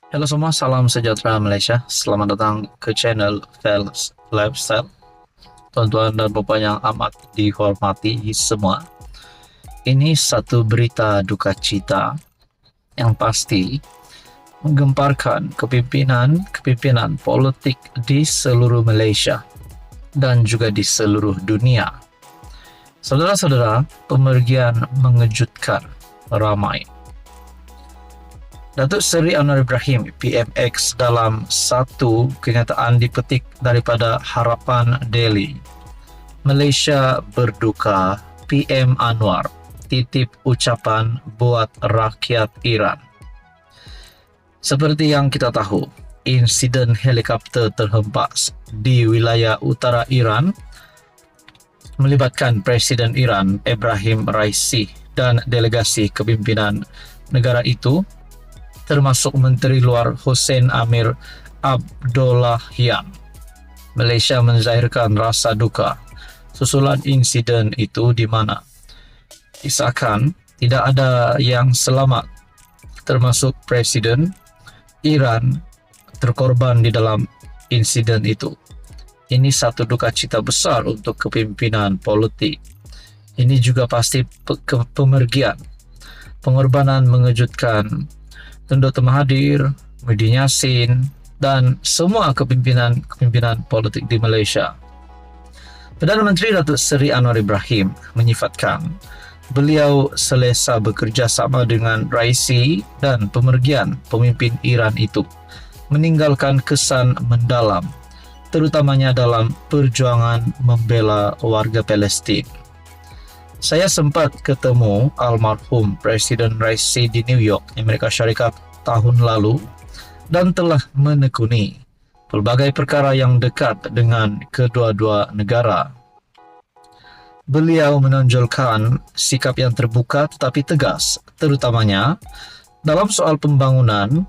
Halo semua, salam sejahtera Malaysia. Selamat datang ke channel Fels Lifestyle. Tuan-tuan dan puan yang amat dihormati semua. Ini satu berita duka cita yang pasti menggemparkan kepimpinan politik di seluruh Malaysia dan juga di seluruh dunia. Saudara-saudara, pemergian mengejutkan ramai. Datuk Seri Anwar Ibrahim PMX dalam satu kenyataan dipetik daripada Harapan Daily. Malaysia berduka, PM Anwar titip ucapan buat rakyat Iran. Seperti yang kita tahu, insiden helikopter terhempas di wilayah utara Iran melibatkan Presiden Iran Ebrahim Raisi dan delegasi kepimpinan negara itu, termasuk Menteri Luar Hussein Amir Abdollahian. Malaysia menzahirkan rasa duka susulan insiden itu di mana disahkan tidak ada yang selamat, termasuk Presiden Iran terkorban di dalam insiden itu. Ini satu duka cita besar untuk kepimpinan politik. Ini juga pasti pemergian. Pengorbanan mengejutkan Tun Dr. Mahathir, Muhyiddin Yassin, dan semua kepimpinan politik di Malaysia. Perdana Menteri Datuk Seri Anwar Ibrahim menyifatkan beliau selesa bekerja sama dengan Raisi dan pemergian pemimpin Iran itu meninggalkan kesan mendalam, terutamanya dalam perjuangan membela warga Palestin. Saya sempat ketemu almarhum Presiden Raisi di New York, Amerika Syarikat tahun lalu dan telah menekuni pelbagai perkara yang dekat dengan kedua-dua negara. Beliau menonjolkan sikap yang terbuka tetapi tegas, terutamanya dalam soal pembangunan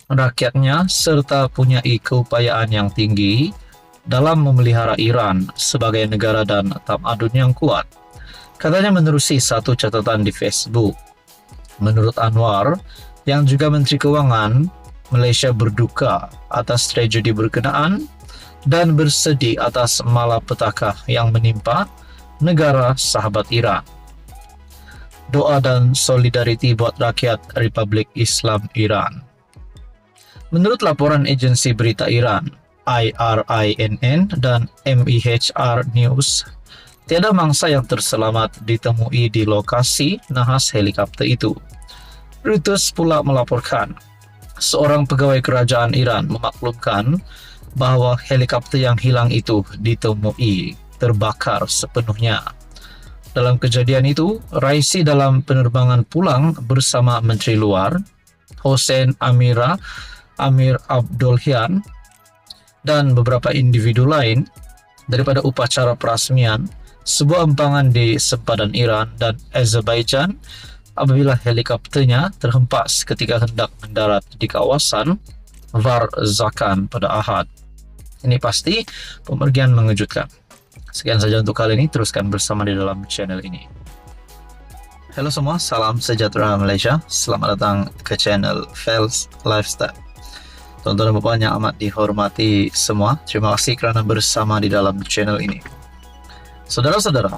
rakyatnya serta punyai keupayaan yang tinggi dalam memelihara Iran sebagai negara dan tamadun yang kuat. Katanya menerusi satu catatan di Facebook. Menurut Anwar, yang juga Menteri Kewangan, Malaysia berduka atas tragedi berkenaan dan bersedih atas malapetaka yang menimpa negara sahabat Iran. Doa dan solidariti buat rakyat Republik Islam Iran. Menurut laporan agensi berita Iran, IRINN dan MIHR News, tiada mangsa yang terselamat ditemui di lokasi nahas helikopter itu. Reuters pula melaporkan, seorang pegawai kerajaan Iran memaklumkan bahawa helikopter yang hilang itu ditemui terbakar sepenuhnya. Dalam kejadian itu, Raisi dalam penerbangan pulang bersama Menteri Luar, Hussein Amir Abdollahian, dan beberapa individu lain daripada upacara perasmian sebuah empangan di sempadan Iran dan Azerbaijan apabila helikopternya terhempas ketika hendak mendarat di kawasan Varzakan pada Ahad. Ini pasti pemergian mengejutkan. Sekian saja untuk kali ini, teruskan bersama di dalam channel ini. Halo semua, salam sejahtera Malaysia. Selamat datang ke channel Fels Lifestyle. Tuan-tuan dan puan yang amat dihormati semua, terima kasih kerana bersama di dalam channel ini. Saudara-saudara,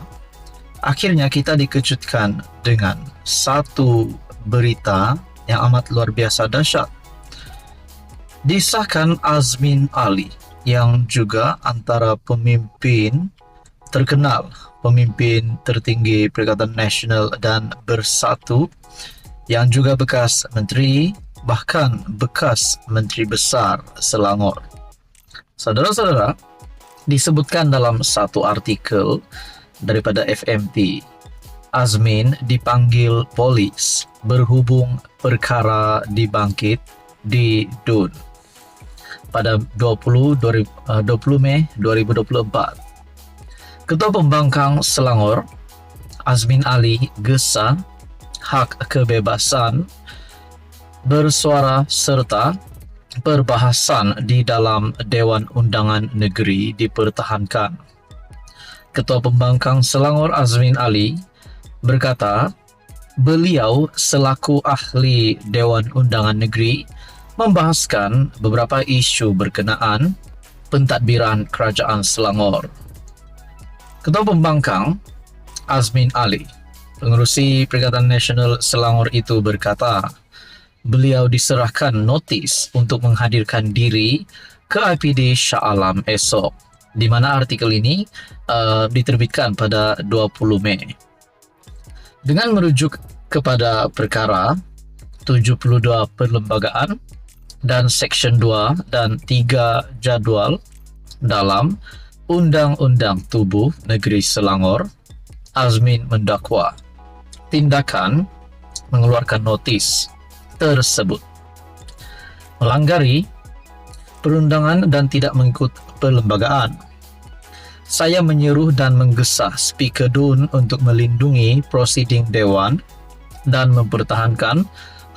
akhirnya kita dikejutkan dengan satu berita yang amat luar biasa dahsyat. Disahkan Azmin Ali yang juga antara pemimpin terkenal, pemimpin tertinggi Perikatan Nasional dan Bersatu, yang juga bekas menteri, bahkan bekas Menteri Besar Selangor. Saudara-saudara, disebutkan dalam satu artikel daripada FMT, Azmin dipanggil polis berhubung perkara dibangkit di DUN pada 20 Mei 2024. Ketua Pembangkang Selangor, Azmin Ali, gesa hak kebebasan bersuara serta perbahasan di dalam Dewan Undangan Negeri dipertahankan. Ketua Pembangkang Selangor Azmin Ali berkata, beliau selaku ahli Dewan Undangan Negeri membahaskan beberapa isu berkenaan pentadbiran Kerajaan Selangor. Ketua Pembangkang Azmin Ali, pengerusi Perikatan Nasional Selangor itu berkata, beliau diserahkan notis untuk menghadirkan diri ke IPD Shah Alam esok, di mana artikel ini diterbitkan pada 20 Mei. Dengan merujuk kepada perkara 72 perlembagaan dan Seksyen 2 dan 3 jadual dalam Undang-Undang Tubuh Negeri Selangor, Azmin mendakwa tindakan mengeluarkan notis tersebut melanggari perundangan dan tidak mengikut perlembagaan. Saya menyeru dan menggesa Speaker DUN untuk melindungi prosiding Dewan dan mempertahankan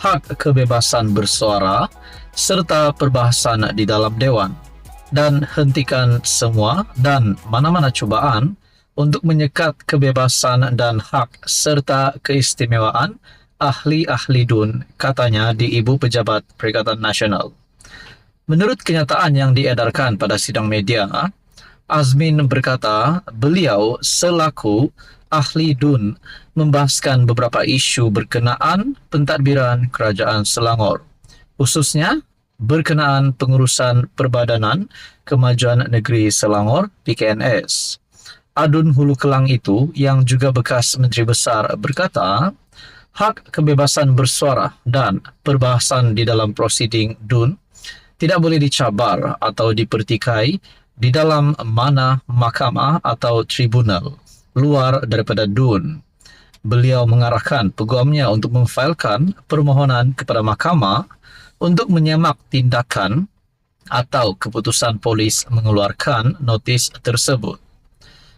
hak kebebasan bersuara serta perbahasan di dalam Dewan, dan hentikan semua dan mana-mana cubaan untuk menyekat kebebasan dan hak serta keistimewaan ahli-ahli DUN, katanya di Ibu Pejabat Perikatan Nasional. Menurut kenyataan yang diedarkan pada sidang media, Azmin berkata beliau selaku ahli DUN membahaskan beberapa isu berkenaan pentadbiran Kerajaan Selangor, khususnya berkenaan pengurusan Perbadanan Kemajuan Negeri Selangor (PKNS). Adun Hulu Kelang itu, yang juga bekas Menteri Besar, berkata hak kebebasan bersuara dan perbahasan di dalam prosiding DUN tidak boleh dicabar atau dipertikai di dalam mana mahkamah atau tribunal luar daripada DUN. Beliau mengarahkan peguamnya untuk memfailkan permohonan kepada mahkamah untuk menyemak tindakan atau keputusan polis mengeluarkan notis tersebut.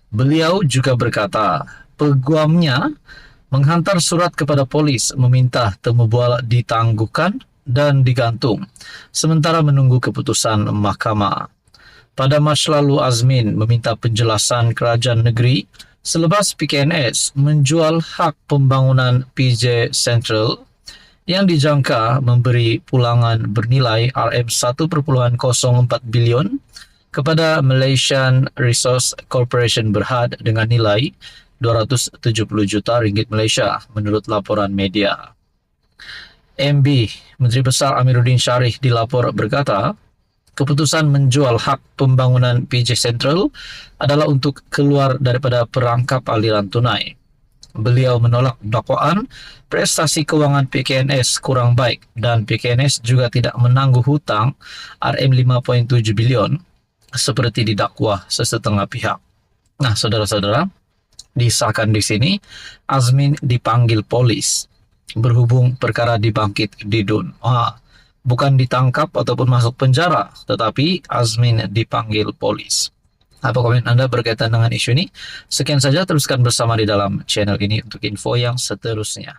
Beliau juga berkata peguamnya menghantar surat kepada polis meminta temu bual ditangguhkan dan digantung sementara menunggu keputusan mahkamah. Pada Mac lalu, Azmin meminta penjelasan kerajaan negeri selepas PKNS menjual hak pembangunan PJ Central yang dijangka memberi pulangan bernilai RM1.04 bilion kepada Malaysian Resource Corporation Berhad dengan nilai 270 juta ringgit Malaysia menurut laporan media. MB Menteri Besar Amiruddin Sharif dilapor berkata, keputusan menjual hak pembangunan PJ Central adalah untuk keluar daripada perangkap aliran tunai. Beliau menolak dakwaan prestasi kewangan PKNS kurang baik dan PKNS juga tidak menangguh hutang RM5.7 bilion seperti didakwa sesetengah pihak. Nah, saudara-saudara, disahkan di sini Azmin dipanggil polis berhubung perkara dibangkit di DUN. Bukan ditangkap ataupun masuk penjara, tetapi Azmin dipanggil polis. Apa komen Anda berkaitan dengan isu ini? Sekian saja, teruskan bersama di dalam channel ini untuk info yang seterusnya.